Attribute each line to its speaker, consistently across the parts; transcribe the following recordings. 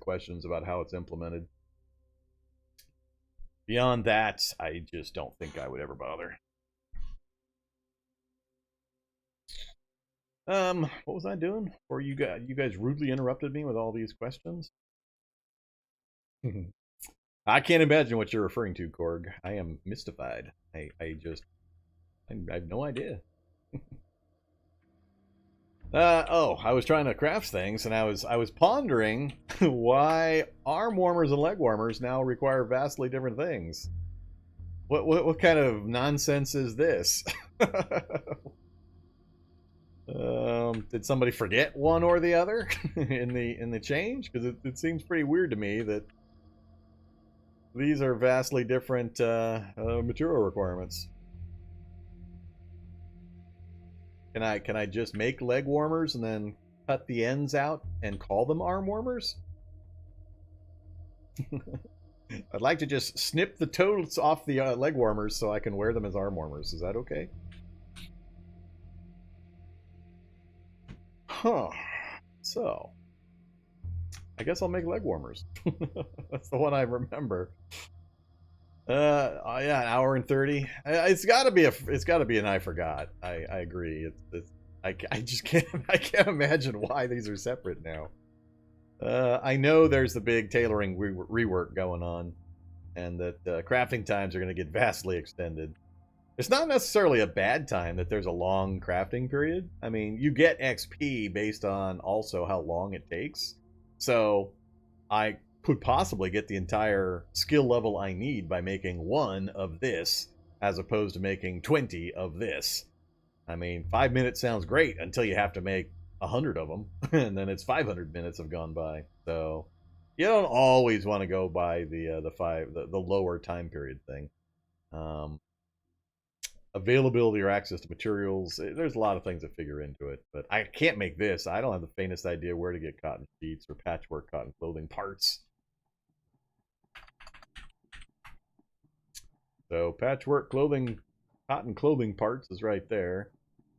Speaker 1: questions about how it's implemented. Beyond that, I just don't think I would ever bother. What was I doing? Or you guys rudely interrupted me with all these questions? I can't imagine what you're referring to, Korg. I am mystified. I have no idea. I was trying to craft things, and I was pondering why arm warmers and leg warmers now require vastly different things. What kind of nonsense is this? Did somebody forget one or the other in the change? Because it seems pretty weird to me that these are vastly different material requirements. Can I just make leg warmers and then cut the ends out and call them arm warmers? I'd like to just snip the toes off the leg warmers so I can wear them as arm warmers. Is that okay? Huh. So, I guess I'll make leg warmers. That's the one I remember. Yeah, an hour and 30. It's got to be an I forgot. I agree. I just can't imagine why these are separate now. I know there's the big tailoring rework going on, and that crafting times are going to get vastly extended. It's not necessarily a bad time that there's a long crafting period. I mean, you get XP based on also how long it takes. So, I could possibly get the entire skill level I need by making one of this, as opposed to making 20 of this. I mean, 5 minutes sounds great until you have to make 100 of them, and then it's 500 minutes have gone by. So, you don't always want to go by the lower time period thing. Availability or access to materials, there's a lot of things that figure into it, but I can't make this. I don't have the faintest idea where to get cotton sheets or patchwork cotton clothing parts. So patchwork clothing, cotton clothing parts is right there.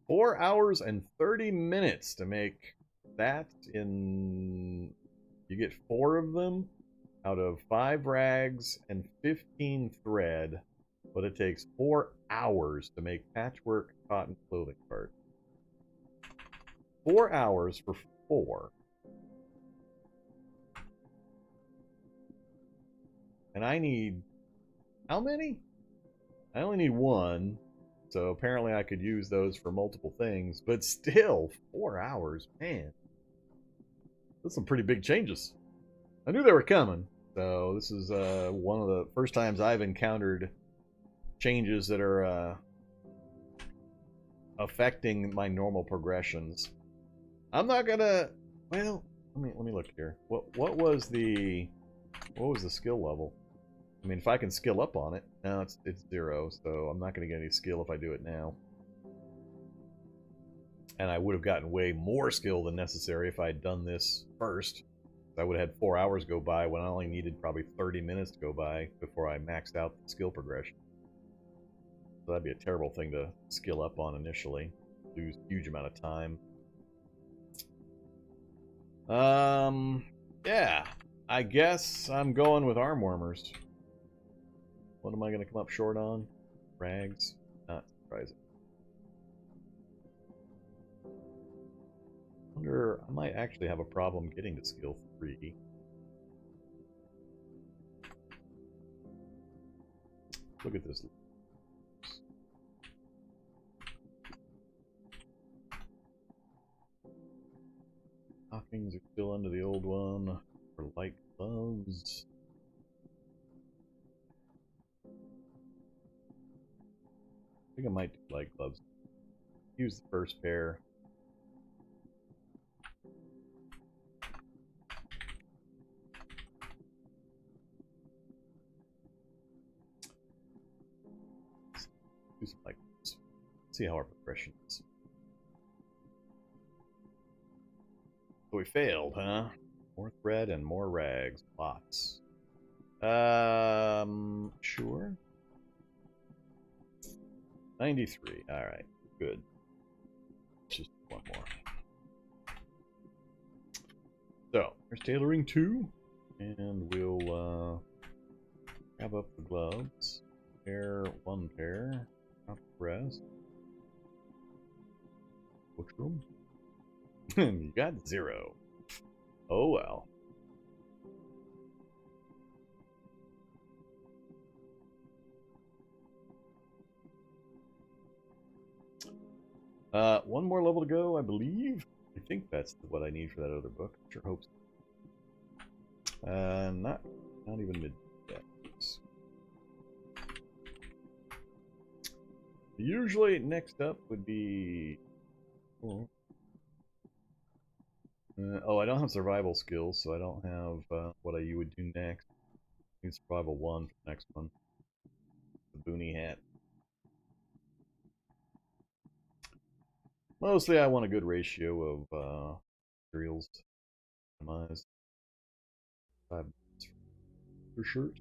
Speaker 1: 4 hours and 30 minutes to make that. You get 4 of them out of 5 rags and 15 thread. But it takes 4 hours to make patchwork cotton clothing parts. 4 hours for 4. And I need... how many? I only need 1. So apparently I could use those for multiple things. But still, 4 hours. Man. That's some pretty big changes. I knew they were coming. So this is one of the first times I've encountered changes that are affecting my normal progressions. I'm not gonna. Well, let me look here. What was the skill level? I mean, if I can skill up on it, now it's 0, so I'm not gonna get any skill if I do it now. And I would have gotten way more skill than necessary if I had done this first. I would have had 4 hours go by when I only needed probably 30 minutes to go by before I maxed out the skill progression. So that'd be a terrible thing to skill up on initially. Lose a huge amount of time. Yeah. I guess I'm going with arm warmers. What am I going to come up short on? Rags? Not surprising. Wonder, I might actually have a problem getting to skill 3. Look at this. Stockings are still under the old one. For light gloves. I think I might do light gloves. Use the first pair. Do some light gloves. See how our progression is. So we failed, huh? More thread and more rags. Lots. Sure. 93. Alright, good. Just one more. So, there's tailoring 2. And we'll grab up the gloves. Pair, one pair. Not the rest. Which room? You got 0. Oh well. One more level to go, I believe. I think that's what I need for that other book. Sure hope so. Not even mid yet. Usually, next up would be. Oh, I don't have survival skills, so I don't have what you would do next. I need survival 1 for the next one. The boonie hat. Mostly, I want a good ratio of materials minimized. 5 for shirt.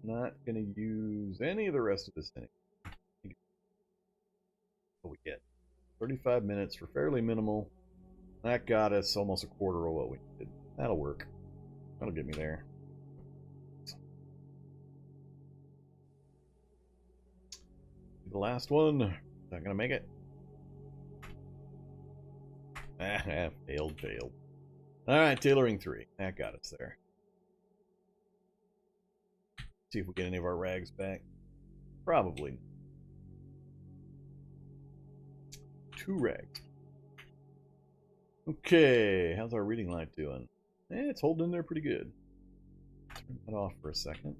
Speaker 1: Not gonna use any of the rest of this thing. What we get? 35 minutes for fairly minimal. That got us almost a quarter of what we did. That'll work. That'll get me there. The last one. Not gonna make it. Failed. Alright, tailoring 3. That got us there. See if we get any of our rags back. Probably. 2 rags. Okay, how's our reading light doing? It's holding in there pretty good. Turn that off for a second.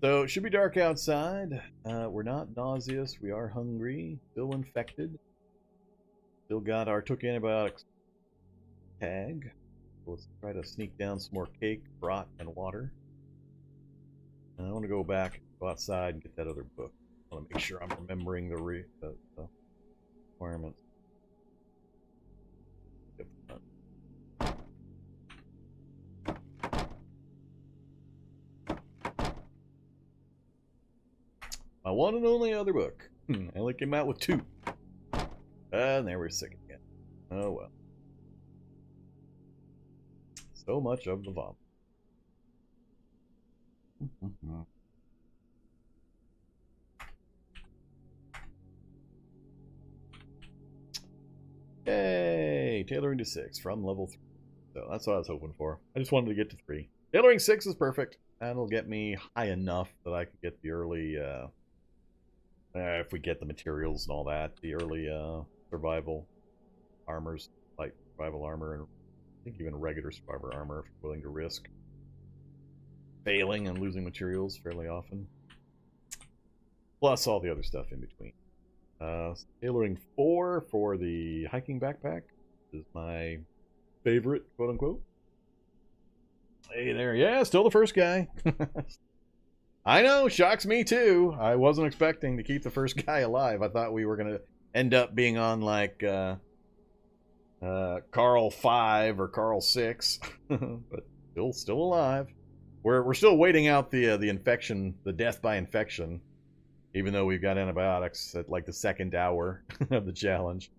Speaker 1: So, it should be dark outside. We're not nauseous. We are hungry. Still infected. Still got our took antibiotics tag. So let's try to sneak down some more cake, brat, and water. And I want to go back, go outside, and get that other book. I want to make sure I'm remembering the requirements. My one and only other book. I only came out with 2. And there we're sick again. Oh well. So much of the vomit. Yay! Tailoring to 6 from level 3. So that's what I was hoping for. I just wanted to get to 3. Tailoring 6 is perfect. That'll get me high enough that I can get the early, if we get the materials and all that, the early survival armors, like survival armor, and I think even regular survivor armor if you're willing to risk failing and losing materials fairly often. Plus all the other stuff in between. Tailoring 4 for the hiking backpack is my favorite, quote unquote. Hey there, yeah, still the first guy. I know, shocks me too. I wasn't expecting to keep the first guy alive. I thought we were gonna end up being on like Karel 5 or Karel 6, but still alive. We're still waiting out the infection, the death by infection, even though we've got antibiotics at like the 2nd hour of the challenge.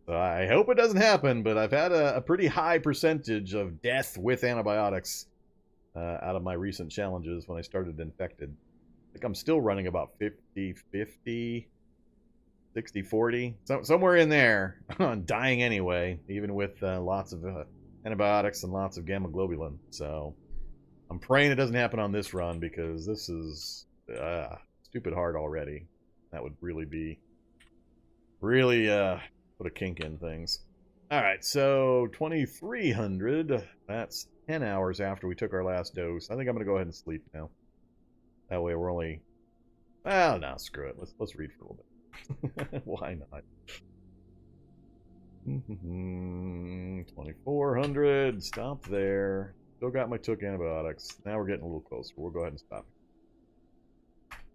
Speaker 1: So I hope it doesn't happen, but I've had a pretty high percentage of death with antibiotics out of my recent challenges when I started infected. I think I'm still running about 50-50, 60-40, somewhere in there on dying anyway, even with lots of antibiotics and lots of gamma globulin. So I'm praying it doesn't happen on this run, because this is stupid hard already. That would really put a kink in things. Alright, so 2300, that's 10 hours after we took our last dose. I think I'm going to go ahead and sleep now. That way we're only... Well, no, screw it. Let's read for a little bit. Why not? 2400, stop there. Still got my took antibiotics. Now we're getting a little closer. We'll go ahead and stop.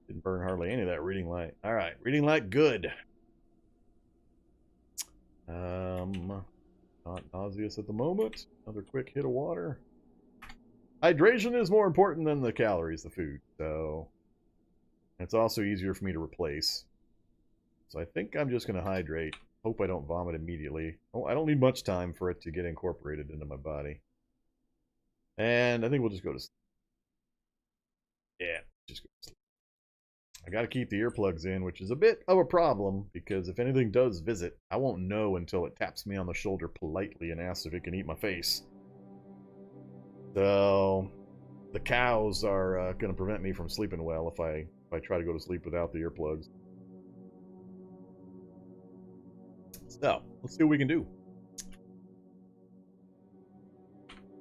Speaker 1: Didn't burn hardly any of that reading light. Alright, reading light, good. Not nauseous at the moment. Another quick hit of water. Hydration is more important than the calories, the food, so it's also easier for me to replace. So I think I'm just going to hydrate. hope I don't vomit immediately. Oh, I don't need much time for it to get incorporated into my body. And I think we'll just go to sleep. Yeah, just go to sleep. I gotta keep the earplugs in, which is a bit of a problem, because if anything does visit, I won't know until it taps me on the shoulder politely and asks if it can eat my face. So, the cows are going to prevent me from sleeping well if I try to go to sleep without the earplugs. So, let's see what we can do.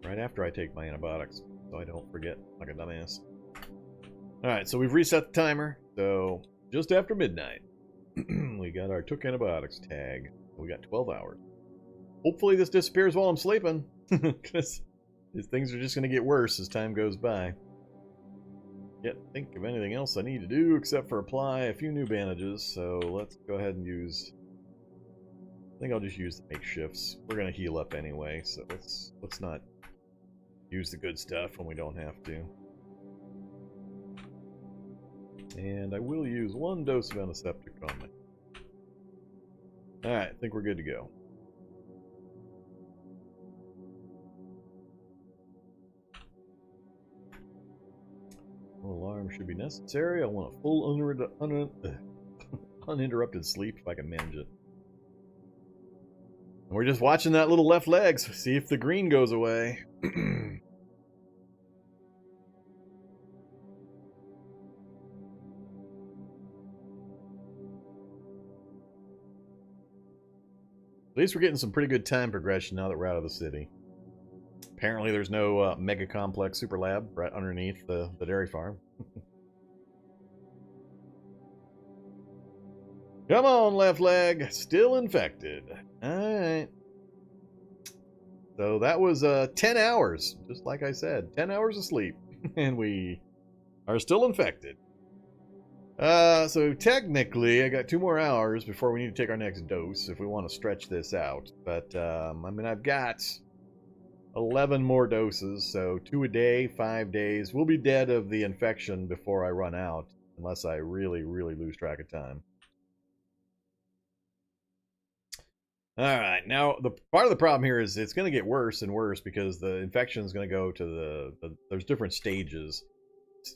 Speaker 1: Right after I take my antibiotics, so I don't forget like a dumbass. Alright, so we've reset the timer. So, just after midnight, we got our took antibiotics tag. We got 12 hours. Hopefully this disappears while I'm sleeping, because things are just going to get worse as time goes by. Can't think of anything else I need to do except for apply a few new bandages, so let's go ahead and use... I think I'll just use the makeshifts. We're going to heal up anyway, so let's not use the good stuff when we don't have to. And I will use 1 dose of antiseptic on me. Alright, I think we're good to go. No alarm should be necessary. I want a full uninterrupted sleep if I can manage it. And we're just watching that little left leg, so see if the green goes away. At least we're getting some pretty good time progression now that we're out of the city. Apparently there's no mega complex super lab right underneath the dairy farm. Come on, left leg. Still infected. Alright. So that was 10 hours, just like I said. 10 hours of sleep. And we are still infected. So technically, I got 2 more hours before we need to take our next dose if we want to stretch this out. But, I mean, I've got 11 more doses, so 2 a day, 5 days. We'll be dead of the infection before I run out, unless I really, really lose track of time. Alright, now, the part of the problem here is it's going to get worse and worse because the infection is going to go to there's different stages.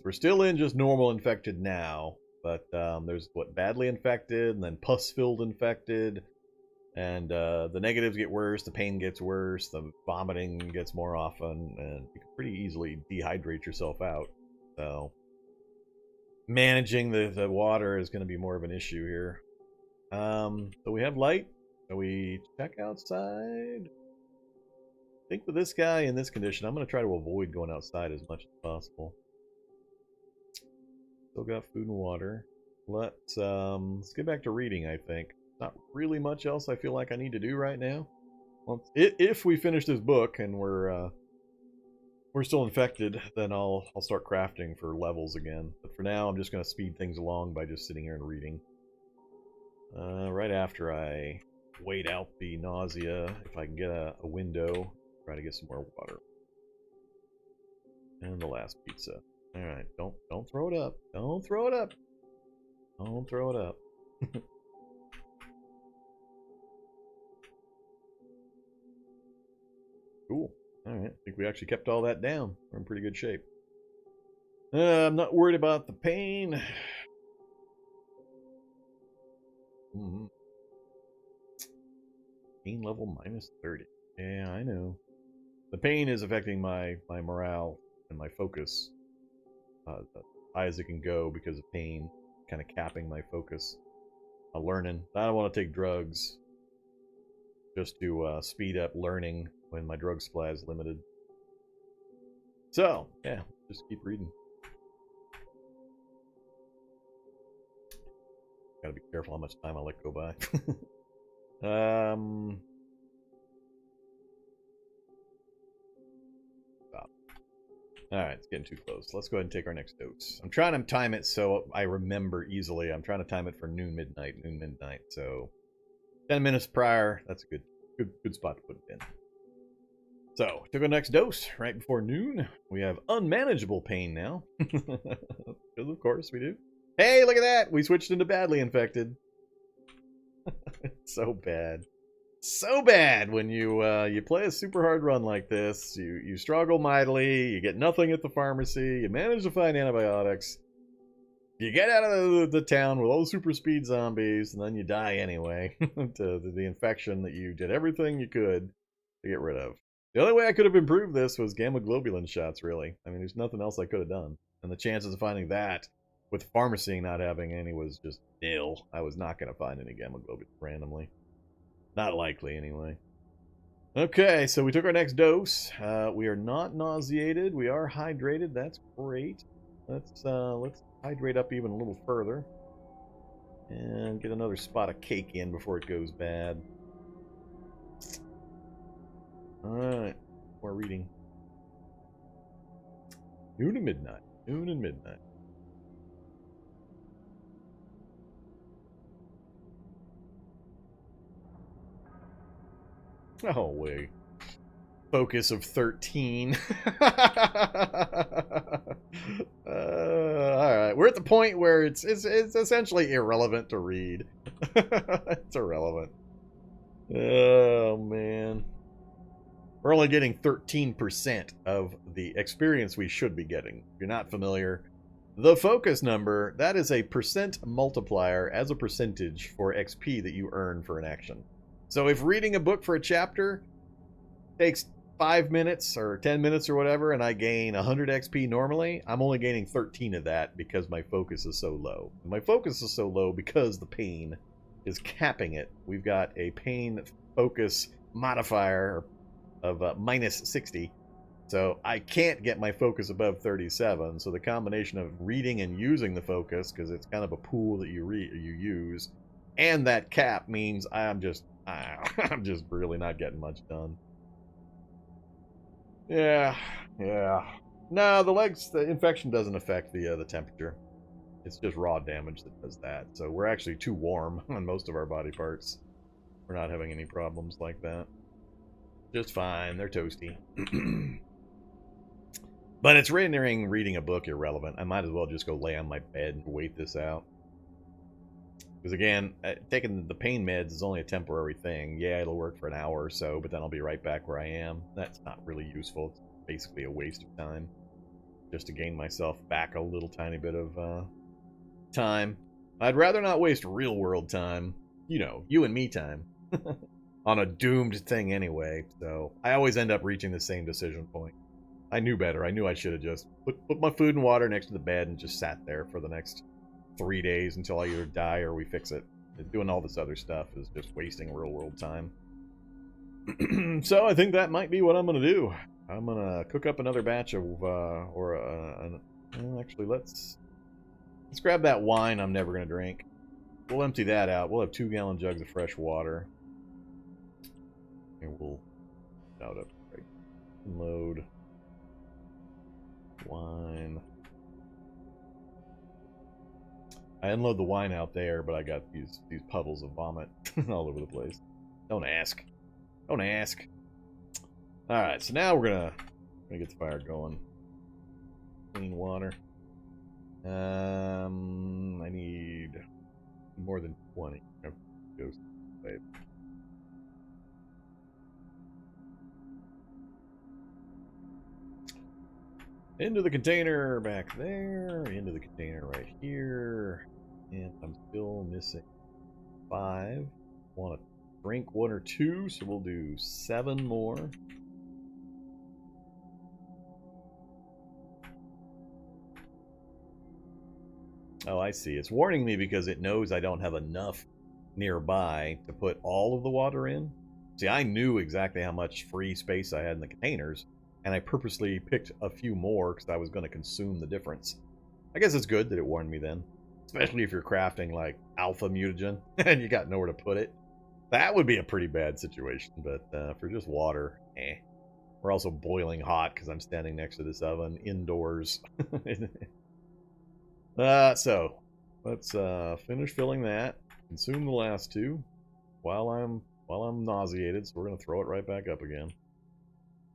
Speaker 1: We're still in just normal infected now, but there's, badly infected, and then pus-filled infected, and the negatives get worse, the pain gets worse, the vomiting gets more often, and you can pretty easily dehydrate yourself out. So, managing the water is going to be more of an issue here. So we have light. So we check outside. I think with this guy in this condition, I'm going to try to avoid going outside as much as possible. Still got food and water. Let's get back to reading, I think. Not really much else I feel like I need to do right now. Well, if we finish this book and we're still infected, then I'll start crafting for levels again. But for now, I'm just going to speed things along by just sitting here and reading. Right after I wait out the nausea, if I can get a window, try to get some more water. And the last pizza. Alright, don't throw it up. Don't throw it up. Don't throw it up. Cool. Alright, I think we actually kept all that down. We're in pretty good shape. I'm not worried about the pain. Pain level minus 30. Yeah, I know. The pain is affecting my morale and my focus. As high as it can go because of pain. Kind of capping my focus. Learning. I don't want to take drugs. Just to speed up learning when my drug supply is limited. So, yeah, just keep reading. Gotta be careful how much time I let go by. Stop. Alright, it's getting too close. Let's go ahead and take our next dose. I'm trying to time it so I remember easily. I'm trying to time it for noon, midnight. So 10 minutes prior, that's a good spot to put it in. So, took our next dose right before noon. We have unmanageable pain now. Because of course we do. Hey, look at that! We switched into badly infected. It's so bad. So bad when you play a super hard run like this. You struggle mightily, you get nothing at the pharmacy, you manage to find antibiotics, you get out of the town with all the super speed zombies, and then you die anyway to the infection that you did everything you could to get rid of. The only way I could have improved this was gamma globulin shots, really. I mean, there's nothing else I could have done. And the chances of finding that, with pharmacy not having any, was just nil. I was not going to find any gamma globulin randomly. Not likely, anyway. Okay, so we took our next dose. We are not nauseated. We are hydrated. That's great. Let's hydrate up even a little further. And get another spot of cake in before it goes bad. Alright, more reading. Noon and midnight. Noon and midnight. Oh, wait. Focus of 13. Alright, we're at the point where it's essentially irrelevant to read. It's irrelevant. Oh, man. We're only getting 13% of the experience we should be getting. If you're not familiar, the focus number, that is a percent multiplier as a percentage for XP that you earn for an action. So if reading a book for a chapter takes 5 minutes or 10 minutes or whatever, and I gain 100 XP normally, I'm only gaining 13 of that because my focus is so low. My focus is so low because the pain is capping it. We've got a pain focus modifier of minus 60. So I can't get my focus above 37. So the combination of reading and using the focus, because it's kind of a pool that you use, and that cap means I'm just really not getting much done. Yeah. No, the infection doesn't affect the temperature. It's just raw damage that does that. So we're actually too warm on most of our body parts. We're not having any problems like that. Just fine. They're toasty. But it's rendering reading a book irrelevant. I might as well just go lay on my bed and wait this out. Because again, taking the pain meds is only a temporary thing. Yeah, it'll work for an hour or so, but then I'll be right back where I am. That's not really useful. It's basically a waste of time. Just to gain myself back a little tiny bit of time. I'd rather not waste real world time. You know, you and me time. On a doomed thing anyway, so I always end up reaching the same decision point. I knew better. I knew I should have just put my food and water next to the bed and just sat there for the next 3 days until I either die or we fix it. Doing all this other stuff is just wasting real world time. So I think that might be what I'm going to do. I'm going to cook up another batch of, actually, let's grab that wine I'm never going to drink. We'll empty that out. We'll have 2-gallon jugs of fresh water. And we'll load wine. I unload the wine out there, but I got these puddles of vomit all over the place. Don't ask. Don't ask. All right, so now we're gonna get the fire going. Clean water. I need more than 20. Into the container back there, into the container right here, and I'm still missing 5. Want to drink 1 or 2, so we'll do 7 more. Oh, I see. It's warning me because it knows I don't have enough nearby to put all of the water in. See, I knew exactly how much free space I had in the containers, and I purposely picked a few more because I was going to consume the difference. I guess it's good that it warned me then. Especially if you're crafting, like, alpha mutagen, and you got nowhere to put it. That would be a pretty bad situation, but for just water, eh. We're also boiling hot because I'm standing next to this oven indoors. So, let's finish filling that. Consume the last 2 while I'm nauseated, so we're going to throw it right back up again.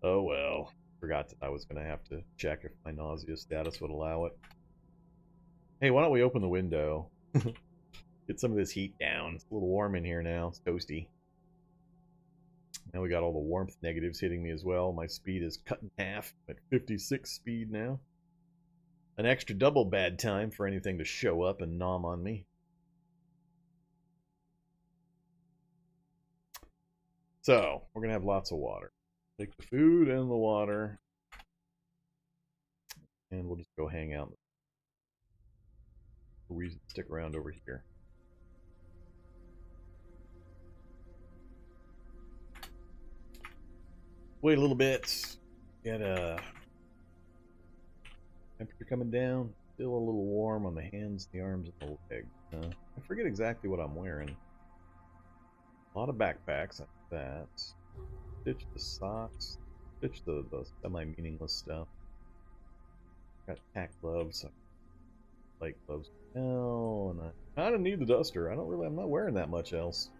Speaker 1: Oh well. Forgot that I was going to have to check if my nausea status would allow it. Hey, why don't we open the window? Get some of this heat down. It's a little warm in here now. It's toasty. Now we got all the warmth negatives hitting me as well. My speed is cut in half at 56 speed now. An extra double bad time for anything to show up and nom on me. So, we're going to have lots of water. Take the food and the water. And we'll just go hang out. No reason to stick around over here. Wait a little bit. Get a temperature coming down. Still a little warm on the hands, the arms, and the legs. I forget exactly what I'm wearing. A lot of backpacks like that. Stitch the socks. Stitch the semi-meaningless stuff. Got tack gloves. Light gloves. Oh, and I kind of need the duster. I'm not wearing that much else.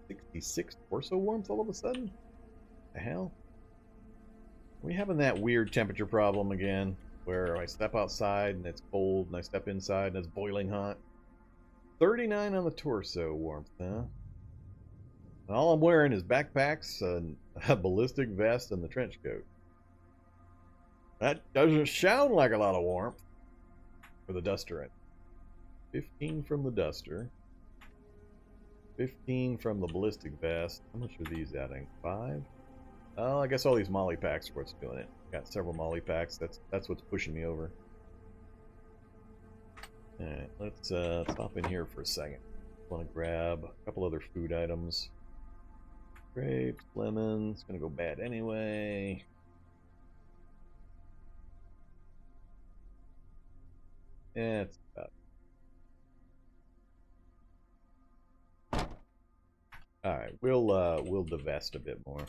Speaker 1: 66 torso warmth all of a sudden? The hell? Are we having that weird temperature problem again? Where I step outside and it's cold, and I step inside and it's boiling hot? 39 on the torso warmth, huh? And all I'm wearing is backpacks, a ballistic vest, and the trench coat. That doesn't sound like a lot of warmth for the duster. 15 from the duster. 15 from the ballistic vest. How much are these adding? 5? Oh, I guess all these molly packs are what's doing it. Got several molly packs. That's what's pushing me over. Alright, let's hop in here for a second. Want to grab a couple other food items. Grapes, lemons. Gonna go bad anyway. Yeah, it's about. Alright, we'll divest a bit more.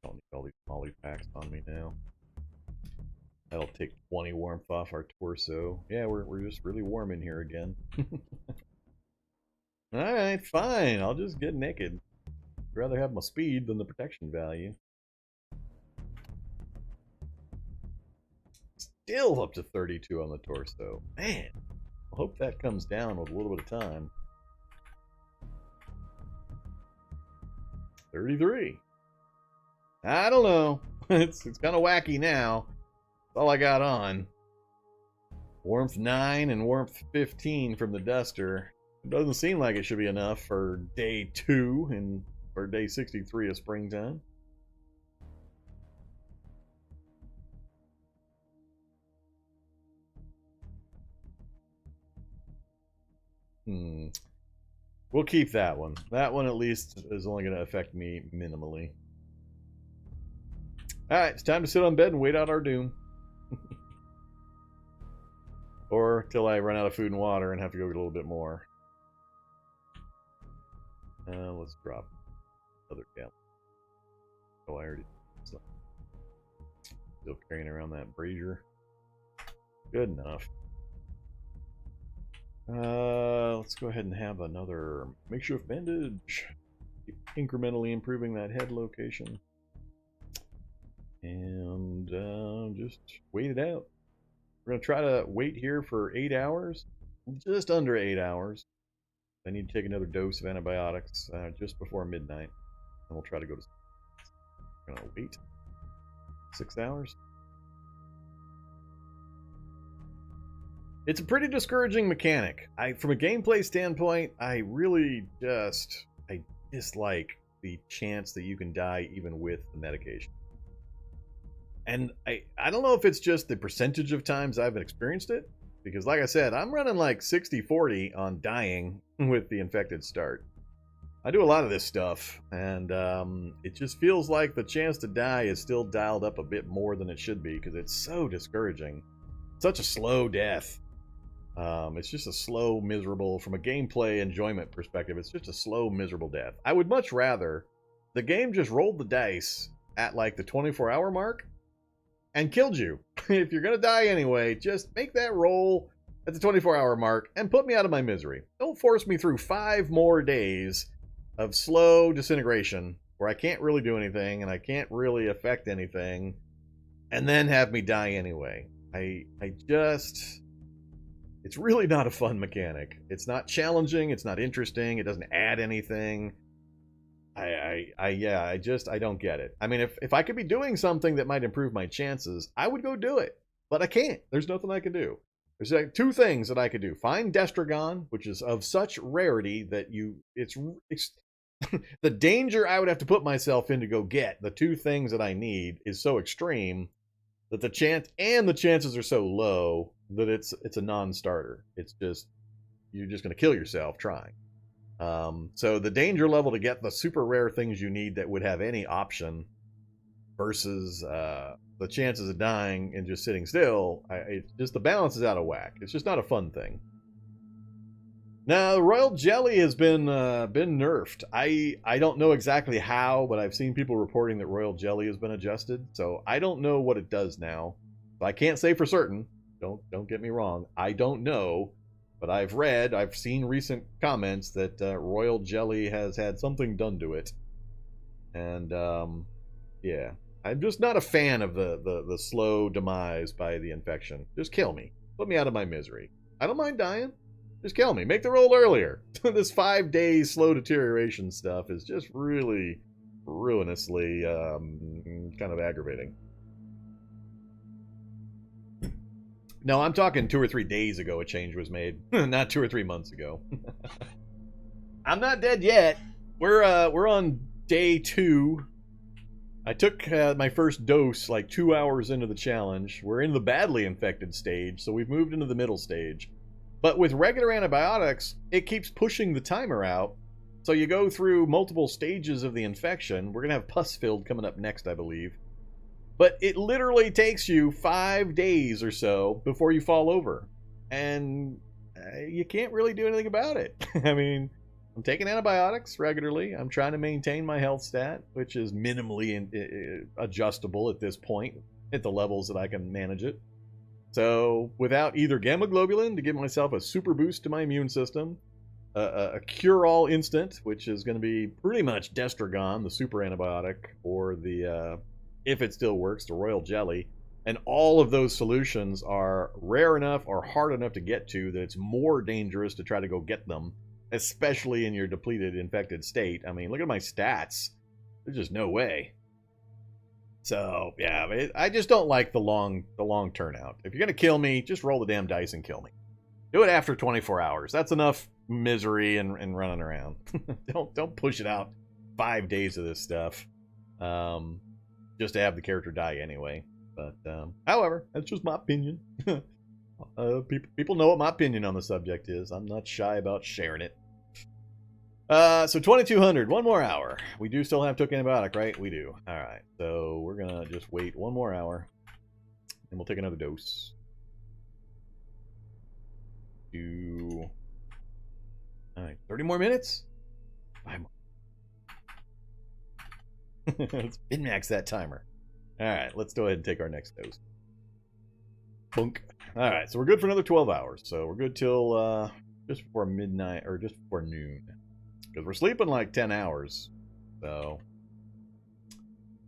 Speaker 1: Don't need all these molly packs on me now. That'll take 20 warmth off our torso. Yeah, we're just really warm in here again. Alright, fine. I'll just get naked. I'd rather have my speed than the protection value. Still up to 32 on the torso. Man, I hope that comes down with a little bit of time. 33. I don't know. It's kind of wacky now. That's all I got on. Warmth 9 and warmth 15 from the duster. It doesn't seem like it should be enough for day 2 and for day 63 of springtime. We'll keep that one. That one at least is only going to affect me minimally. Alright, it's time to sit on bed and wait out our doom. Or till I run out of food and water and have to go get a little bit more. Let's drop another gallon. Oh, I already... Still carrying around that brazier. Good enough. Let's go ahead and have another makeshift bandage. Keep incrementally improving that head location. And just wait it out. We're going to try to wait here for 8 hours. Just under 8 hours. I need to take another dose of antibiotics just before midnight. And we'll try to go to sleep. We're going to wait 6 hours. It's a pretty discouraging mechanic. From a gameplay standpoint, I really I dislike the chance that you can die even with the medication. And I don't know if it's just the percentage of times I've experienced it, because like I said, I'm running like 60-40 on dying with the infected start. I do a lot of this stuff, and it just feels like the chance to die is still dialed up a bit more than it should be, because it's so discouraging. Such a slow death. It's just a slow, miserable, from a gameplay enjoyment perspective, it's just a slow, miserable death. I would much rather the game just rolled the dice at like the 24-hour mark and killed you. If you're going to die anyway, just make that roll at the 24-hour mark and put me out of my misery. Don't force me through 5 more days of slow disintegration where I can't really do anything and I can't really affect anything and then have me die anyway. I just... It's really not a fun mechanic. It's not challenging. It's not interesting. It doesn't add anything. I don't get it. I mean, if I could be doing something that might improve my chances, I would go do it. But I can't. There's nothing I can do. There's like two things that I could do. Find Destragon, which is of such rarity that it's the danger I would have to put myself in to go get the two things that I need is so extreme that the chances are so low that it's a non-starter. It's just you're just going to kill yourself trying. So the danger level to get the super rare things you need that would have any option versus the chances of dying and just sitting still, it's just the balance is out of whack. It's just not a fun thing. Now, Royal Jelly has been nerfed. I don't know exactly how, but I've seen people reporting that Royal Jelly has been adjusted, so I don't know what it does now. So I can't say for certain. Don't get me wrong. I don't know, but I've seen recent comments that Royal Jelly has had something done to it, and yeah, I'm just not a fan of the slow demise by the infection. Just kill me, put me out of my misery. I don't mind dying. Just kill me. Make the roll earlier. This 5 days slow deterioration stuff is just really ruinously kind of aggravating. No, I'm talking 2 or 3 days ago a change was made, not 2 or 3 months ago. I'm not dead yet. We're on day 2. I took my first dose like 2 hours into the challenge. We're in the badly infected stage, so we've moved into the middle stage. But with regular antibiotics, it keeps pushing the timer out. So you go through multiple stages of the infection. We're going to have pus filled coming up next, I believe. But it literally takes you 5 days or so before you fall over. And you can't really do anything about it. I mean, I'm taking antibiotics regularly. I'm trying to maintain my health stat, which is minimally adjustable at this point at the levels that I can manage it. So without either gamma globulin to give myself a super boost to my immune system, a cure-all instant, which is going to be pretty much Destragon, the super antibiotic, or the, if it still works, the Royal Jelly, and all of those solutions are rare enough or hard enough to get to that it's more dangerous to try to go get them, especially in your depleted, infected state. I mean, look at my stats. There's just no way. So, yeah, I just don't like the long turnout. If you're going to kill me, just roll the damn dice and kill me. Do it after 24 hours. That's enough misery and running around. Don't push it out 5 days of this stuff just to have the character die anyway. But, however, that's just my opinion. People know what my opinion on the subject is. I'm not shy about sharing it. So 2200, 1 more hour. We do still have took antibiotic, right? We do. All right, so we're gonna just wait 1 more hour, and we'll take another dose. All right, 30 more minutes. 5 more. Let's min-max that timer. All right, let's go ahead and take our next dose. Bunk. All right, so we're good for another 12 hours. So we're good till just before midnight or just before noon. Because we're sleeping like 10 hours. So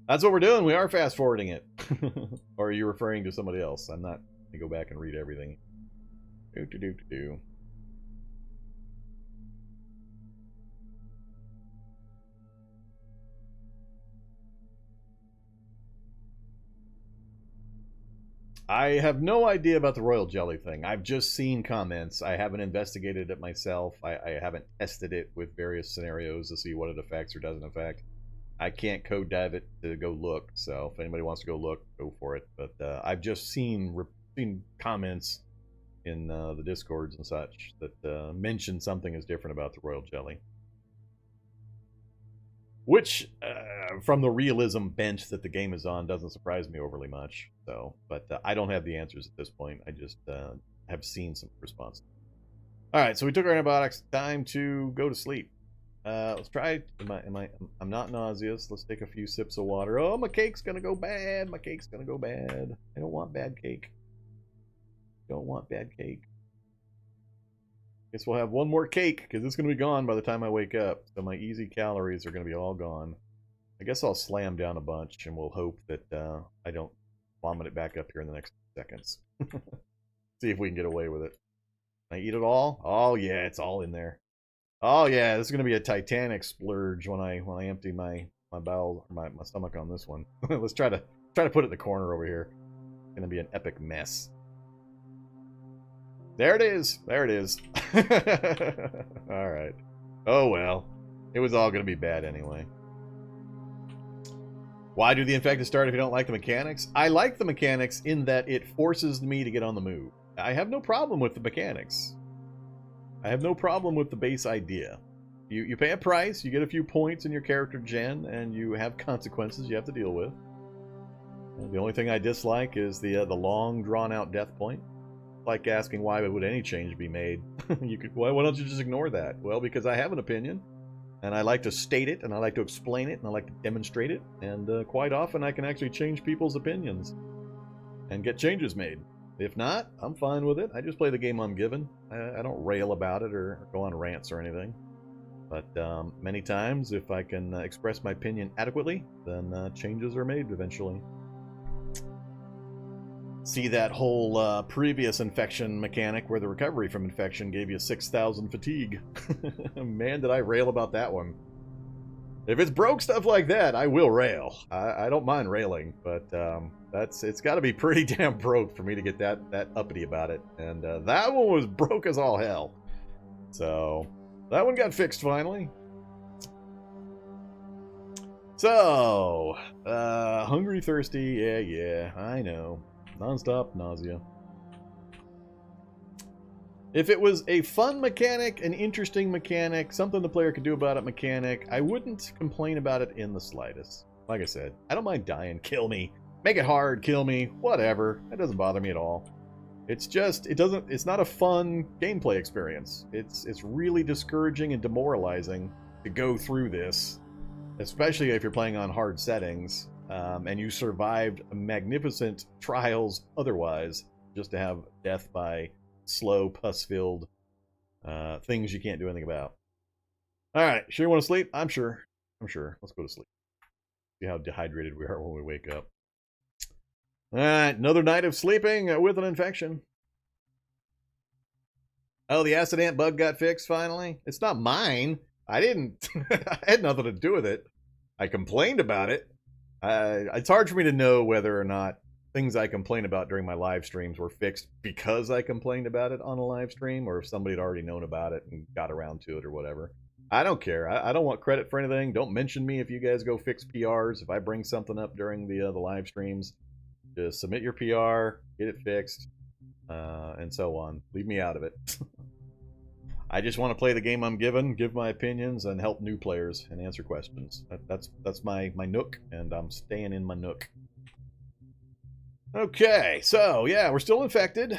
Speaker 1: that's what we're doing. We are fast forwarding it. Or are you referring to somebody else? I'm not going to go back and read everything. Do. I have no idea about the Royal Jelly thing. I've just seen comments. I haven't investigated it myself. I haven't tested it with various scenarios to see what it affects or doesn't affect. I can't code dive it to go look, so if anybody wants to go look, go for it. But I've just seen comments in the Discords and such that mention something is different about the Royal Jelly. Which, from the realism bench that the game is on, doesn't surprise me overly much. So, but I don't have the answers at this point. I just have seen some responses. All right, so we took our antibiotics. Time to go to sleep. Let's try. I'm not nauseous. Let's take a few sips of water. Oh, my cake's gonna go bad. My cake's gonna go bad. I don't want bad cake. Don't want bad cake. Guess we'll have 1 more cake, because it's going to be gone by the time I wake up. So my easy calories are going to be all gone. I guess I'll slam down a bunch, and we'll hope that I don't vomit it back up here in the next seconds. See if we can get away with it. Can I eat it all? Oh yeah, it's all in there. Oh yeah, this is gonna be a Titanic splurge when I empty my bowel, my stomach on this one. Let's try to put it in the corner over here. It's gonna be an epic mess. There it is. There it is. All right. Oh well, it was all gonna be bad anyway. Why do the infected start if you don't like the mechanics? I like the mechanics in that it forces me to get on the move. I have no problem with the mechanics. I have no problem with the base idea. You pay a price, you get a few points in your character gen, and you have consequences you have to deal with. And the only thing I dislike is the long, drawn-out death point. Like asking why would any change be made? Why don't you just ignore that? Well, because I have an opinion, and I like to state it, and I like to explain it, and I like to demonstrate it, and quite often I can actually change people's opinions and get changes made. If not, I'm fine with it. I just play the game I'm given. I don't rail about it or go on rants or anything. But many times, if I can express my opinion adequately, then changes are made eventually. See that whole previous infection mechanic where the recovery from infection gave you 6,000 fatigue. Man, did I rail about that one. If it's broke stuff like that, I will rail. I don't mind railing, but it's got to be pretty damn broke for me to get that uppity about it. And that one was broke as all hell. So that one got fixed finally. So hungry, thirsty, yeah, I know. Non-stop nausea. If it was a fun mechanic, an interesting mechanic, something the player could do about it mechanic, I wouldn't complain about it in the slightest. Like I said, I don't mind dying. Kill me. Make it hard. Kill me. Whatever. That doesn't bother me at all. It's just, it's not a fun gameplay experience. It's really discouraging and demoralizing to go through this, especially if you're playing on hard settings, and you survived magnificent trials otherwise, just to have death by slow, pus-filled things you can't do anything about. All right, sure you want to sleep? I'm sure. Let's go to sleep. See how dehydrated we are when we wake up. All right, another night of sleeping with an infection. Oh, the acid ant bug got fixed finally? It's not mine. I didn't. I had nothing to do with it. I complained about it. It's hard for me to know whether or not things I complain about during my live streams were fixed because I complained about it on a live stream, or if somebody had already known about it and got around to it or whatever. I don't care. I don't want credit for anything. Don't mention me if you guys go fix PRs. If I bring something up during the live streams, just submit your PR, get it fixed, and so on. Leave me out of it. I just want to play the game I'm given, give my opinions, and help new players and answer questions. That's my nook, and I'm staying in my nook. Okay, so yeah, we're still infected.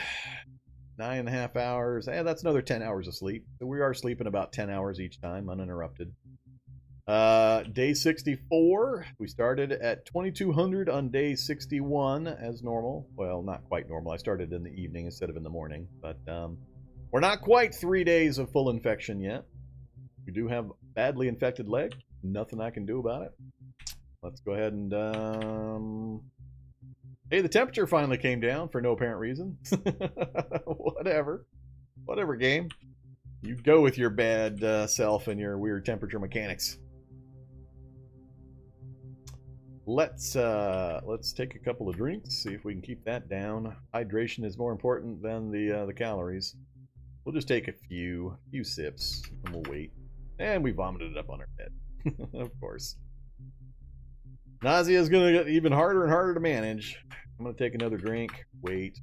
Speaker 1: 9.5 hours. That's another 10 hours of sleep. So we are sleeping about 10 hours each time, uninterrupted. Day 64. We started at 2200 on day 61 as normal. Well, not quite normal. I started in the evening instead of in the morning, but we're not quite 3 days of full infection yet. We do have badly infected leg. Nothing I can do about it. Let's go ahead and hey, the temperature finally came down for no apparent reason. Whatever game. You go with your bad self and your weird temperature mechanics. Let's take a couple of drinks, see if we can keep that down. Hydration is more important than the calories. We'll just take a few sips and we'll wait. And we vomited it up on our head. Of course. Nausea is going to get even harder and harder to manage. I'm going to take another drink. Wait.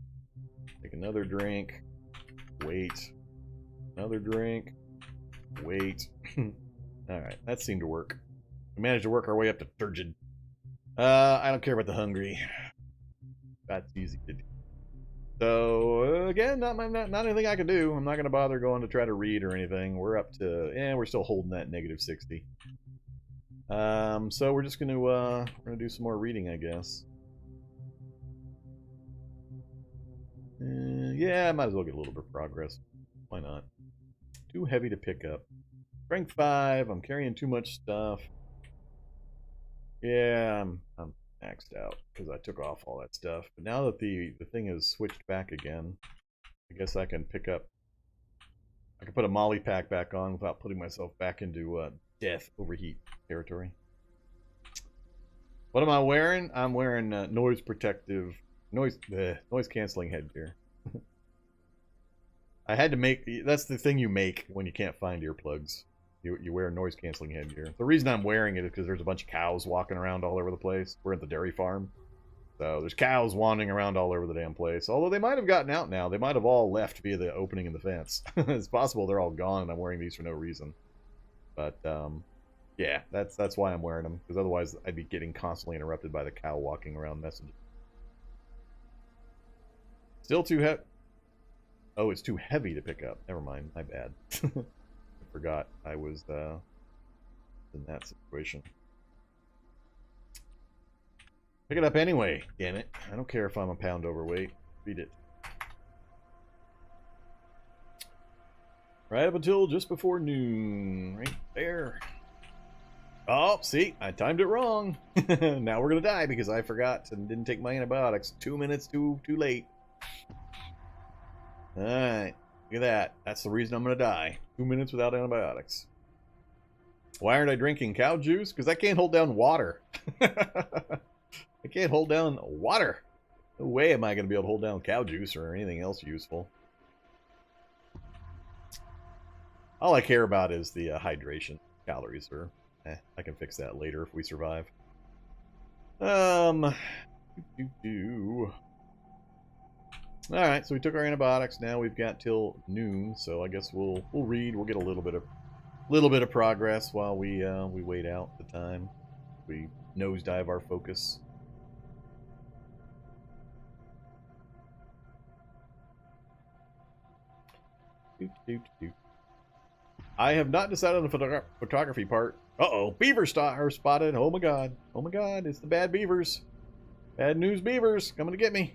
Speaker 1: Take another drink. Wait. Another drink. Wait. Alright, that seemed to work. We managed to work our way up to turgid. I don't care about the hungry. That's easy to do. So, again, not anything I can do. I'm not going to bother going to try to read or anything. We're up to, we're still holding that negative 60. So we're just going to, we're going to do some more reading, I guess. Yeah, I might as well get a little bit of progress. Why not? Too heavy to pick up. Strength 5, I'm carrying too much stuff. Yeah, I'm maxed out because I took off all that stuff. But now that the thing is switched back again, I guess I can pick up I can put a molly pack back on without putting myself back into death overheat territory. What am I wearing? I'm wearing noise canceling headgear. I had to make, that's the thing you make when you can't find earplugs. You wear noise canceling headgear. The reason I'm wearing it is because there's a bunch of cows walking around all over the place. We're at the dairy farm. So there's cows wandering around all over the damn place. Although they might have gotten out now. They might have all left via the opening in the fence. It's possible they're all gone and I'm wearing these for no reason. But, yeah, that's why I'm wearing them. Because otherwise I'd be getting constantly interrupted by the cow walking around messaging. Still too heavy. Oh, it's too heavy to pick up. Never mind. My bad. I forgot I was in that situation. Pick it up anyway, damn it. I don't care if I'm a pound overweight. Read it. Right up until just before noon. Right there. Oh, see? I timed it wrong. Now we're going to die because I forgot and didn't take my antibiotics. 2 minutes too late. Alright. Look at that. That's the reason I'm going to die. 2 minutes without antibiotics. Why aren't I drinking cow juice? Because I can't hold down water. I can't hold down water. No way am I going to be able to hold down cow juice or anything else useful. All I care about is the hydration. Calories are... I can fix that later if we survive. Alright, so we took our antibiotics. Now we've got till noon, so I guess we'll read. We'll get a little bit of progress while we wait out the time. We nosedive our focus. I have not decided on the photography part. Uh-oh, beaver are spotted. Oh my god. Oh my god, it's the bad beavers. Bad news beavers coming to get me.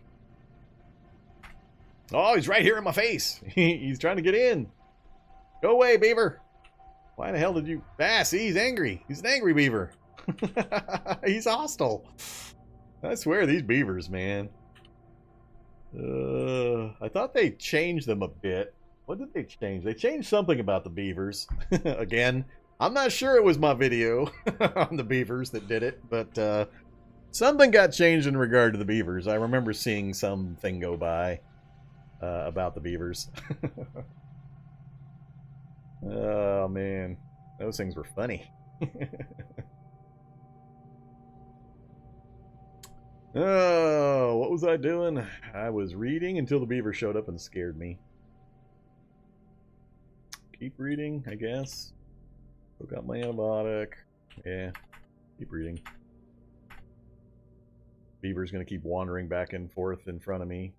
Speaker 1: Oh, he's right here in my face. He's trying to get in. Go away, beaver. Why the hell did you... Ah, see, he's angry. He's an angry beaver. He's hostile. I swear, these beavers, man. I thought they changed them a bit. What did they change? They changed something about the beavers. Again, I'm not sure it was my video on the beavers that did it, but something got changed in regard to the beavers. I remember seeing something go by about the beavers. Oh, man. Those things were funny. Oh, what was I doing? I was reading until the beaver showed up and scared me. Keep reading, I guess. Took out my antibiotic. Yeah, keep reading. Beaver's gonna keep wandering back and forth in front of me.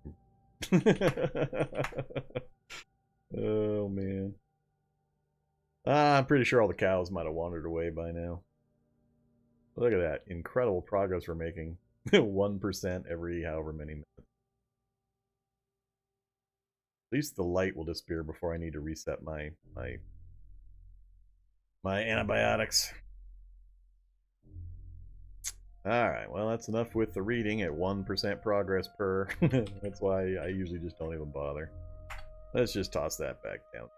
Speaker 1: Oh, man. I'm pretty sure all the cows might have wandered away by now. Look at that. Incredible progress we're making. 1% every however many minutes. At least the light will disappear before I need to reset my antibiotics. Alright, well that's enough with the reading at 1% progress per. That's why I usually just don't even bother. Let's just toss that back down.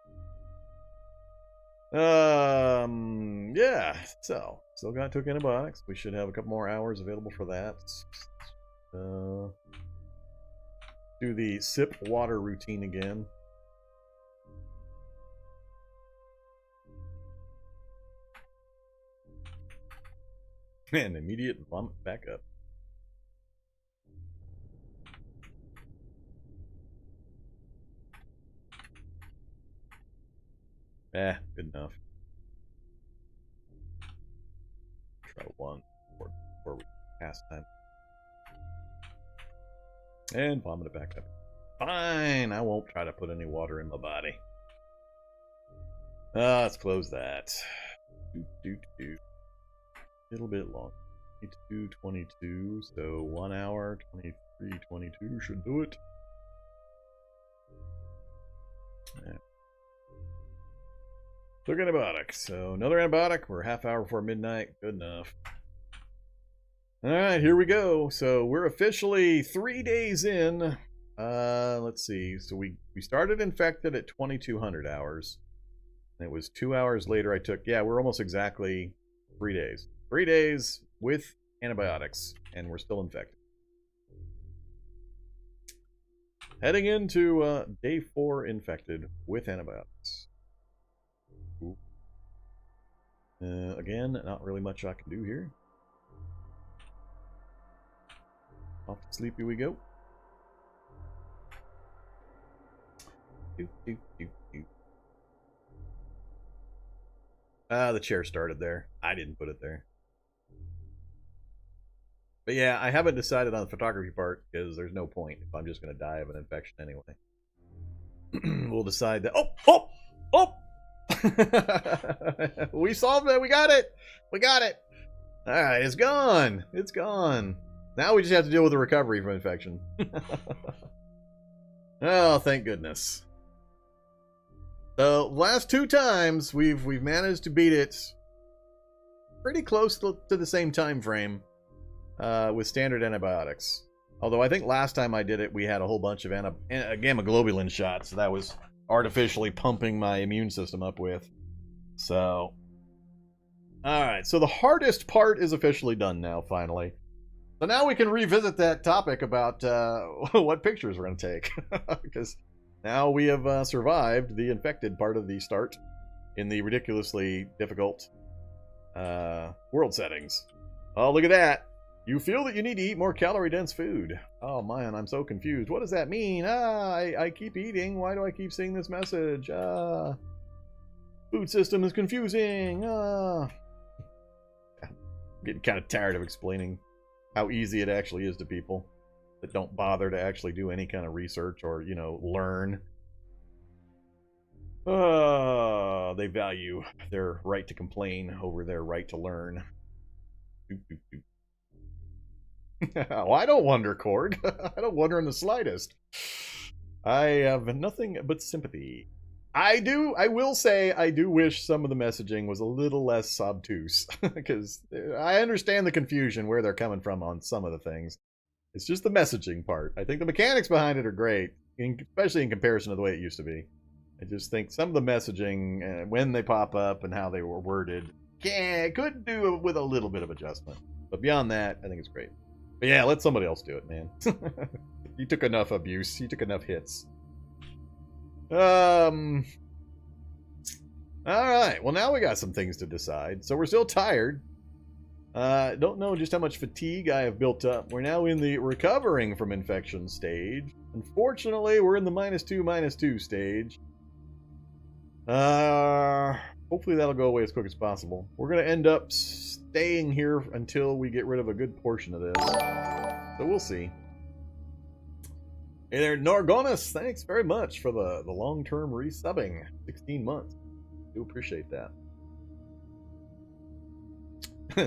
Speaker 1: Yeah, so still took antibiotics. We should have a couple more hours available for that. Do the sip water routine again. And immediate vomit back up. Good enough. Try one before we pass time. And vomit it back up. Fine, I won't try to put any water in my body. Let's close that. A little bit long. 22, so 1 hour, 23:22 should do it. Yeah. Took antibiotic, so another antibiotic. We're a half hour before midnight. Good enough. Alright, here we go. So we're officially 3 days in. Let's see. So we We started infected at 2200 hours. And it was 2 hours later I took, yeah, we're almost exactly 3 days. 3 days with antibiotics, and we're still infected. Heading into day 4 infected with antibiotics. Again, not really much I can do here. Off to sleepy we go. The chair started there. I didn't put it there. But yeah, I haven't decided on the photography part because there's no point if I'm just going to die of an infection anyway. We'll decide that. Oh! We solved it. We got it. We got it. All right, it's gone. It's gone. Now we just have to deal with the recovery from infection. Oh, thank goodness. So last 2 times we've managed to beat it pretty close to the same time frame with standard antibiotics. Although I think last time I did it, we had a whole bunch of gamma globulin shots that was artificially pumping my immune system up with. So, all right. So the hardest part is officially done now, finally. So now we can revisit that topic about what pictures we're going to take. Because now we have survived the infected part of the start in the ridiculously difficult world settings. Oh, look at that. You feel that you need to eat more calorie-dense food. Oh, man, I'm so confused. What does that mean? I keep eating. Why do I keep seeing this message? Food system is confusing. I'm getting kind of tired of explaining how easy it actually is to people that don't bother to actually do any kind of research or, you know, learn. They value their right to complain over their right to learn. Oh, I don't wonder, Korg. I don't wonder in the slightest. I have nothing but sympathy. I will say, I do wish some of the messaging was a little less obtuse. Because I understand the confusion where they're coming from on some of the things. It's just the messaging part. I think the mechanics behind it are great, especially in comparison to the way it used to be. I just think some of the messaging, when they pop up and how they were worded, could do with a little bit of adjustment. But beyond that, I think it's great. But yeah, let somebody else do it, man. You took enough abuse. You took enough hits. Alright, well now we got some things to decide. So we're still tired. Don't know just how much fatigue I have built up. We're now in the recovering from infection stage. Unfortunately, we're in the -2 stage. Hopefully that'll go away as quick as possible. We're going to end up staying here until we get rid of a good portion of this. So we'll see. Hey there, Norgonus. Thanks very much for the long-term resubbing. 16 months. Do appreciate that.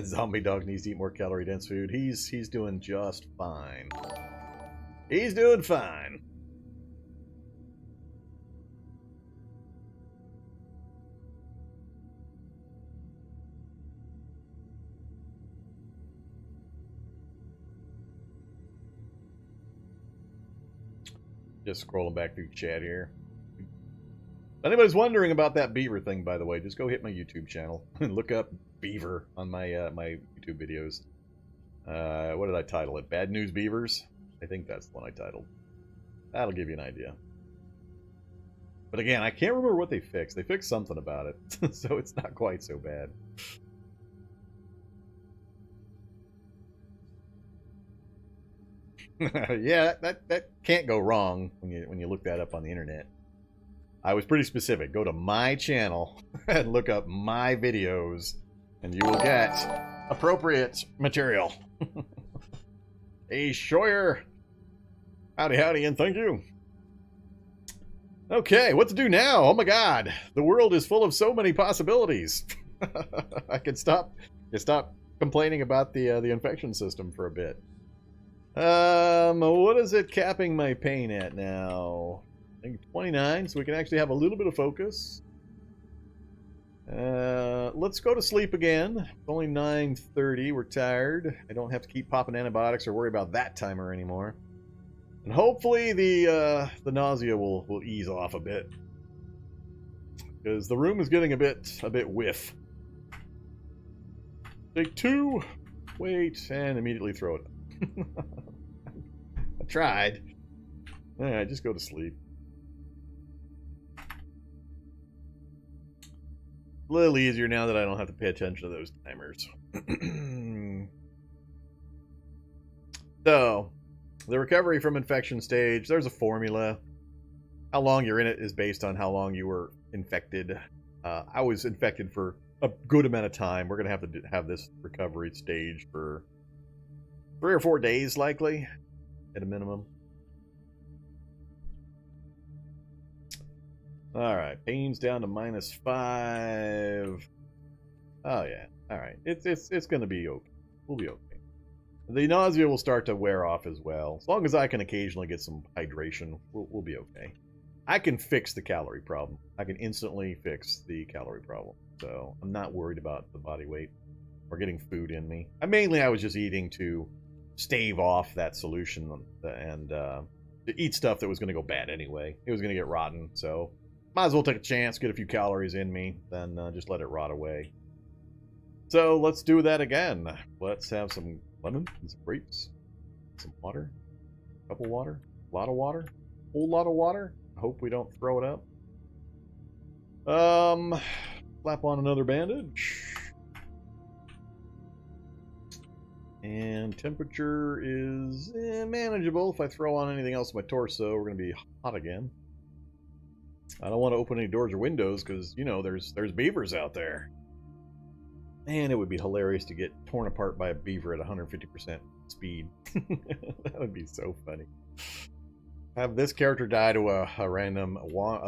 Speaker 1: Zombie dog needs to eat more calorie-dense food. He's doing just fine. He's doing fine. Just scrolling back through chat here. If anybody's wondering about that beaver thing, by the way, just go hit my YouTube channel and look up beaver on my my YouTube videos. What did I title it? Bad News Beavers? I think that's the one I titled. That'll give you an idea. But again, I can't remember what they fixed. They fixed something about it, so it's not quite so bad. Yeah, that can't go wrong when you look that up on the internet. I was pretty specific. Go to my channel and look up my videos, and you will get appropriate material. Hey, Shoyer. Howdy, and thank you. Okay, what to do now? Oh my god, the world is full of so many possibilities. I can stop complaining about the infection system for a bit. What is it capping my pain at now? I think 29, so we can actually have a little bit of focus. Let's go to sleep again. It's only 9:30. We're tired. I don't have to keep popping antibiotics or worry about that timer anymore. And hopefully the nausea will ease off a bit. Because the room is getting a bit whiff. Take 2, wait, and immediately throw it up. I tried. Alright, just go to sleep. A little easier now that I don't have to pay attention to those timers. So, the recovery from infection stage, there's a formula. How long you're in it is based on how long you were infected. I was infected for a good amount of time. We're going to have to have this recovery stage for 3 or 4 days, likely, at a minimum. Alright, pain's down to -5. Oh yeah, alright. It's gonna be okay. We'll be okay. The nausea will start to wear off as well. As long as I can occasionally get some hydration, we'll be okay. I can fix the calorie problem. I can instantly fix the calorie problem. So I'm not worried about the body weight or getting food in me. I was just eating to stave off that solution and to eat stuff that was going to go bad anyway. It was going to get rotten, so might as well take a chance, get a few calories in me, then just let it rot away. So let's do that again. Let's have some lemon and some grapes, some water, a couple water, a lot of water, a whole lot of water. I hope we don't throw it up. Slap on another bandage. And temperature is manageable. If I throw on anything else in my torso, we're going to be hot again. I don't want to open any doors or windows because, you know, there's beavers out there. Man, it would be hilarious to get torn apart by a beaver at 150% speed. That would be so funny. Have this character die to a random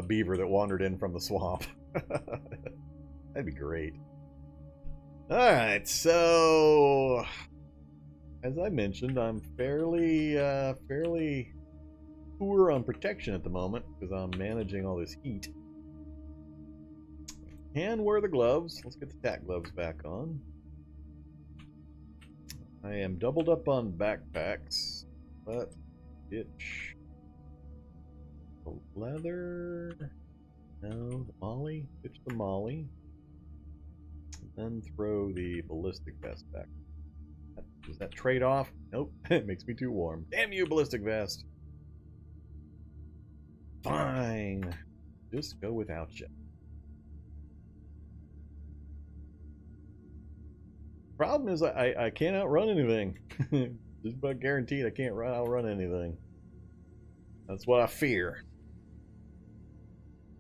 Speaker 1: beaver that wandered in from the swamp. That'd be great. Alright, so as I mentioned, I'm fairly poor on protection at the moment because I'm managing all this heat. And wear the gloves. Let's get the tack gloves back on. I am doubled up on backpacks, but itch. Leather. No, the molly. Ditch the molly. And then throw the ballistic vest back. Does that trade off? Nope. It makes me too warm. Damn you, ballistic vest. Fine. Just go without you. Problem is I can't outrun anything. Just about guaranteed I can't outrun anything. That's what I fear.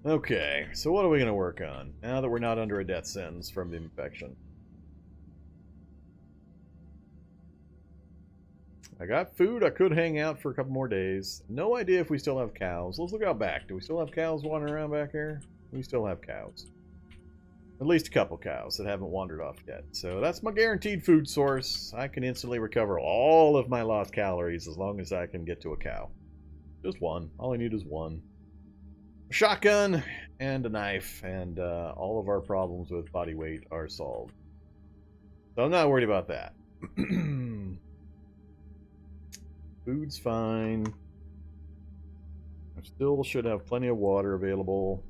Speaker 1: Okay, so what are we going to work on now that we're not under a death sentence from the infection? I got food. I could hang out for a couple more days. No idea if we still have cows. Let's look out back. Do we still have cows wandering around back here? We still have cows. At least a couple cows that haven't wandered off yet. So that's my guaranteed food source. I can instantly recover all of my lost calories as long as I can get to a cow. Just one. All I need is one. A shotgun and a knife, and all of our problems with body weight are solved. So I'm not worried about that. Food's fine. I still should have plenty of water available.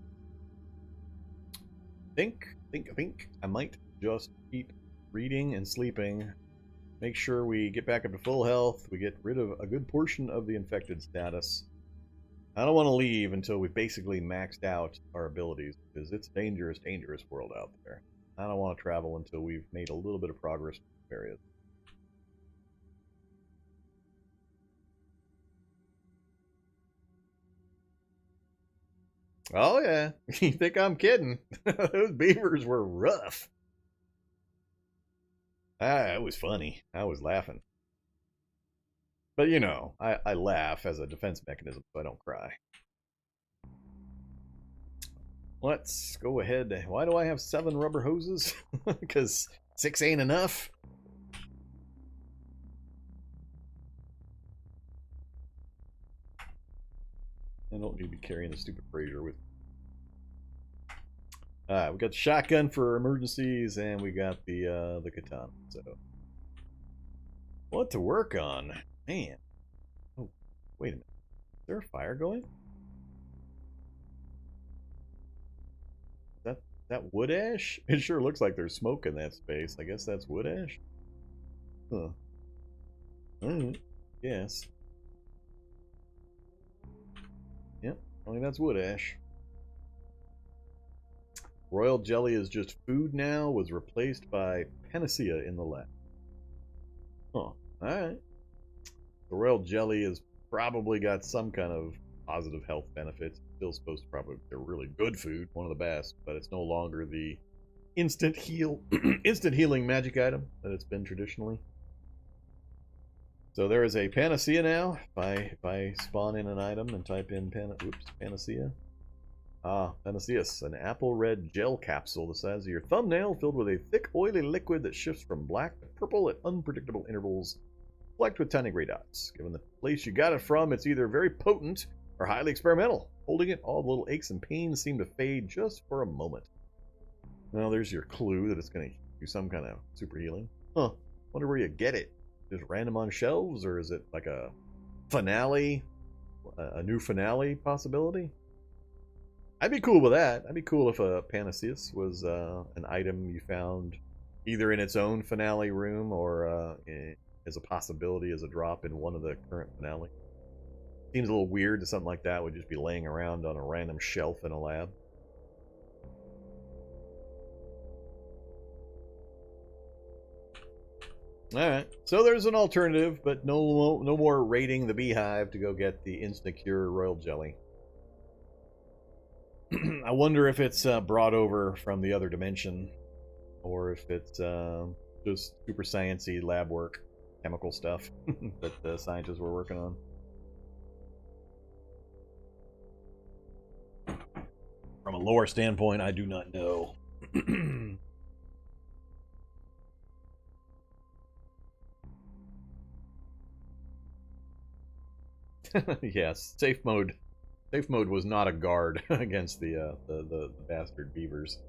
Speaker 1: I think I might just keep reading and sleeping. Make sure we get back up to full health. We get rid of a good portion of the infected status. I don't want to leave until we've basically maxed out our abilities, because it's a dangerous world out there. I don't want to travel until we've made a little bit of progress in this area. Oh yeah, you think I'm kidding? Those beavers were rough. It was funny. I was laughing. But you know, I laugh as a defense mechanism so I don't cry. Let's go ahead. Why do I have 7 rubber hoses? Because 6 ain't enough? I don't need to be carrying the stupid brazier with me. We got the shotgun for emergencies, and we got the katana. So, what to work on? Man. Oh, wait a minute. there a fire going? That wood ash? It sure looks like there's smoke in that space. I guess that's wood ash? Huh. Yes. Yep, I mean that's wood ash. Royal jelly is just food now, was replaced by panacea in the lab. Huh. Alright. The royal jelly has probably got some kind of positive health benefits. It's still supposed to probably be a really good food, one of the best, but it's no longer the instant healing magic item that it's been traditionally. So there is a panacea now. If I spawn in an item and type in panacea. Ah, panaceus, an apple red gel capsule the size of your thumbnail, filled with a thick, oily liquid that shifts from black to purple at unpredictable intervals, flecked with tiny gray dots. Given the place you got it from, it's either very potent or highly experimental. Holding it, all the little aches and pains seem to fade just for a moment. Well, there's your clue that it's going to do some kind of super healing. Huh. Wonder where you get it. Just random on shelves, or is it like a finale? A new finale possibility? I'd be cool with that. I'd be cool if a Panaceus was an item you found either in its own finale room or as a possibility as a drop in one of the current finale. Seems a little weird that something like that would just be laying around on a random shelf in a lab. Alright, so there's an alternative, but no more raiding the beehive to go get the instant-cure royal jelly. I wonder if it's brought over from the other dimension, or if it's just super sciencey lab work, chemical stuff that the scientists were working on. From a lore standpoint, I do not know. Yes, safe mode. Safe mode was not a guard against the bastard beavers.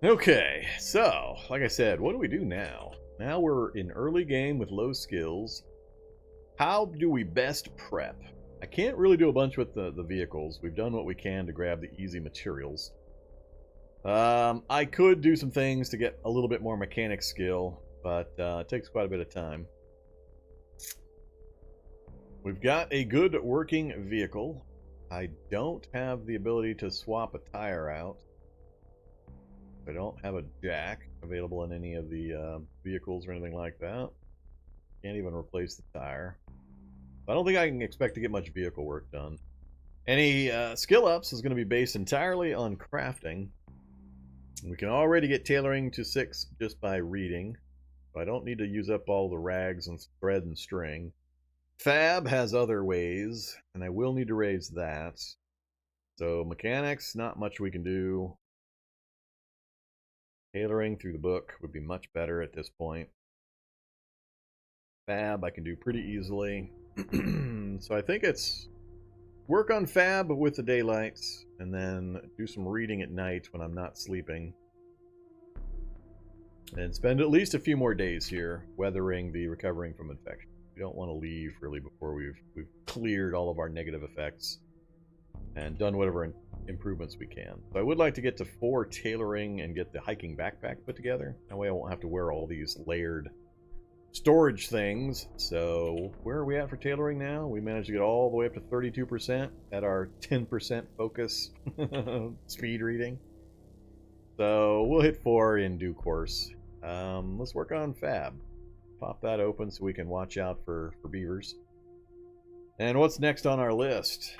Speaker 1: Okay, so like I said, what do we do now? Now we're in early game with low skills. How do we best prep? I can't really do a bunch with the vehicles. We've done what we can to grab the easy materials. I could do some things to get a little bit more mechanic skill, but it takes quite a bit of time. We've got a good working vehicle. I don't have the ability to swap a tire out. I don't have a jack available in any of the vehicles or anything like that. Can't even replace the tire. I don't think I can expect to get much vehicle work done. Any skill ups is going to be based entirely on crafting. We can already get tailoring to 6 just by reading. So I don't need to use up all the rags and thread and string. Fab has other ways, and I will need to raise that. So mechanics, not much we can do. Tailoring through the book would be much better at this point. Fab I can do pretty easily. So I think it's work on Fab with the daylights, and then do some reading at night when I'm not sleeping. And spend at least a few more days here weathering the recovering from infection. We don't want to leave really before we've cleared all of our negative effects and done whatever improvements we can. So I would like to get to 4 tailoring and get the hiking backpack put together. That way I won't have to wear all these layered storage things. So where are we at for tailoring now? We managed to get all the way up to 32% at our 10% focus speed reading. So we'll hit 4 in due course. Let's work on Fab. Pop that open so we can watch out for beavers. And what's next on our list?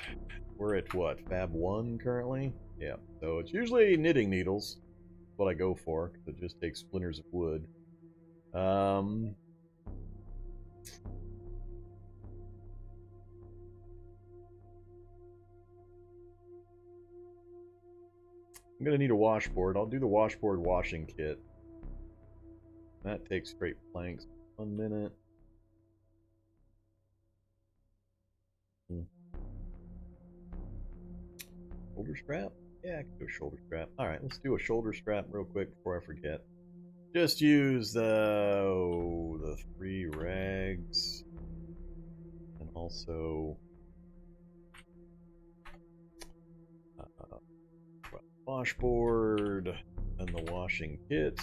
Speaker 1: We're at what? Fab 1 currently? Yeah, so it's usually knitting needles. That's what I go for, because it just takes splinters of wood. I'm going to need a washboard. I'll do the washboard washing kit. That takes straight planks. 1 minute. Shoulder strap? Yeah, I can do a shoulder strap. Alright, let's do a shoulder strap real quick before I forget. Just use the 3 rags. Also, washboard and the washing kit.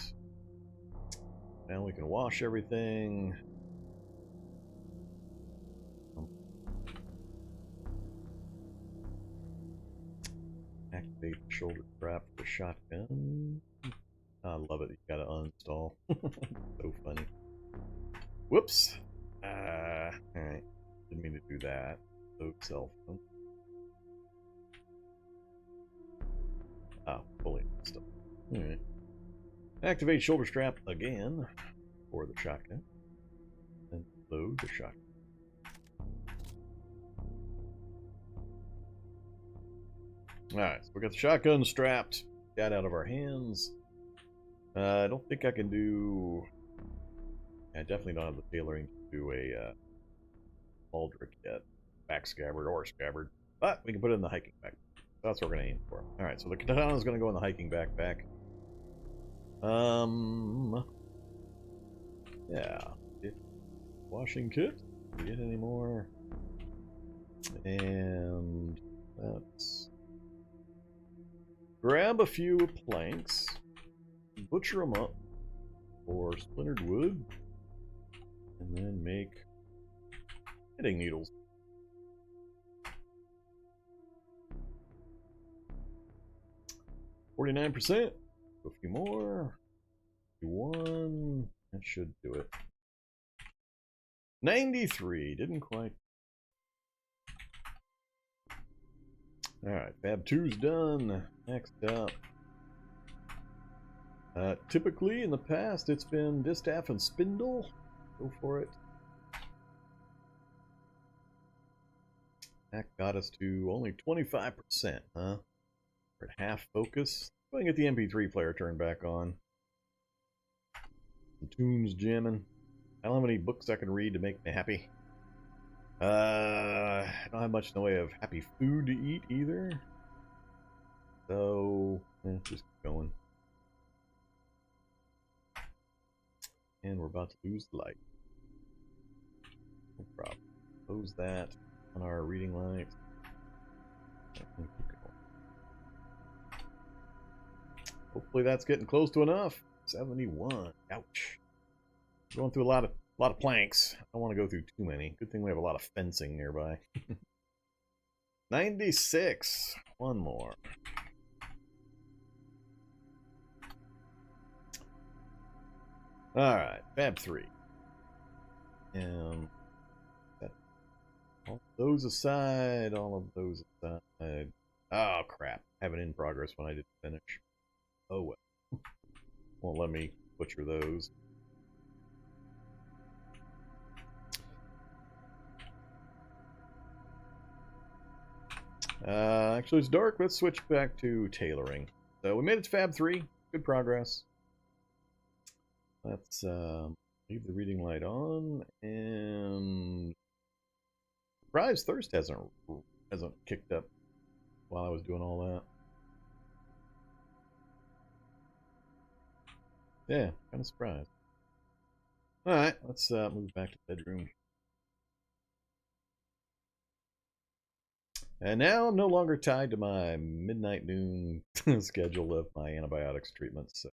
Speaker 1: Now we can wash everything. Activate the shoulder strap for the shotgun. I love it. You gotta uninstall. So funny. Whoops. Alright. Didn't mean to do that. Load cell phone. Oh, fully installed. Alright. Activate shoulder strap again for the shotgun. And load the shotgun. Alright, so we got the shotgun strapped. Got out of our hands. I don't think I can do... I definitely don't have the tailoring to do a Aldrich yet. Back scabbard or scabbard. But we can put it in the hiking backpack. That's what we're going to aim for. Alright, so the katana is going to go in the hiking backpack. Yeah. Washing kit. Do we get any more? And let's grab a few planks, butcher them up for splintered wood, and then make knitting needles. %. A few more. 1. That should do it. 93. Didn't quite. Alright, Fab 2's done. Next up. Typically in the past it's been distaff and spindle. Go for it. That got us to only 25%, huh? We're at half focus. Go ahead and get the MP3 player turned back on. The tunes jamming. I don't have any books I can read to make me happy. I don't have much in the way of happy food to eat either. So, just keep going. And we're about to lose the light. No problem. Close that on our reading lights. Hopefully that's getting close to enough. 71. Ouch. Going through a lot of planks. I don't want to go through too many. Good thing we have a lot of fencing nearby. 96. One more. Alright, Fab 3. And all of those aside, all of those aside. Oh crap. I have it in progress when I didn't finish. Oh well. Won't let me butcher those. Actually, it's dark. Let's switch back to tailoring. So we made it to Fab 3. Good progress. Let's leave the reading light on, and surprised thirst hasn't kicked up while I was doing all that. Yeah, kind of surprised. All right, let's move back to the bedroom. And now I'm no longer tied to my midnight noon schedule of my antibiotics treatments. So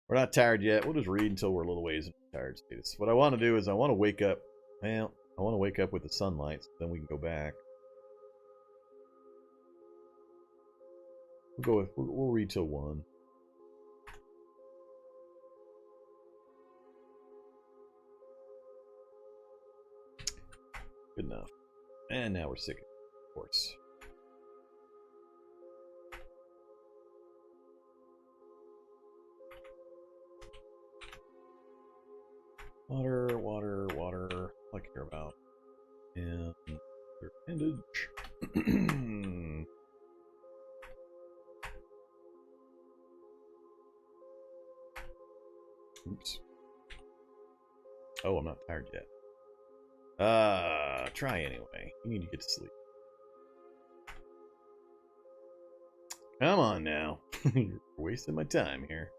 Speaker 1: we're not tired yet. We'll just read until we're a little ways in tired status. What I want to do is I want to wake up. Well, I want to wake up with the sunlight, so then we can go back. We'll read till 1. Good enough. And now we're sick, of course. Water, water, water. I care about. And their bandage. Oops. Oh, I'm not tired yet. Try anyway. You need to get to sleep. Come on now. You're wasting my time here.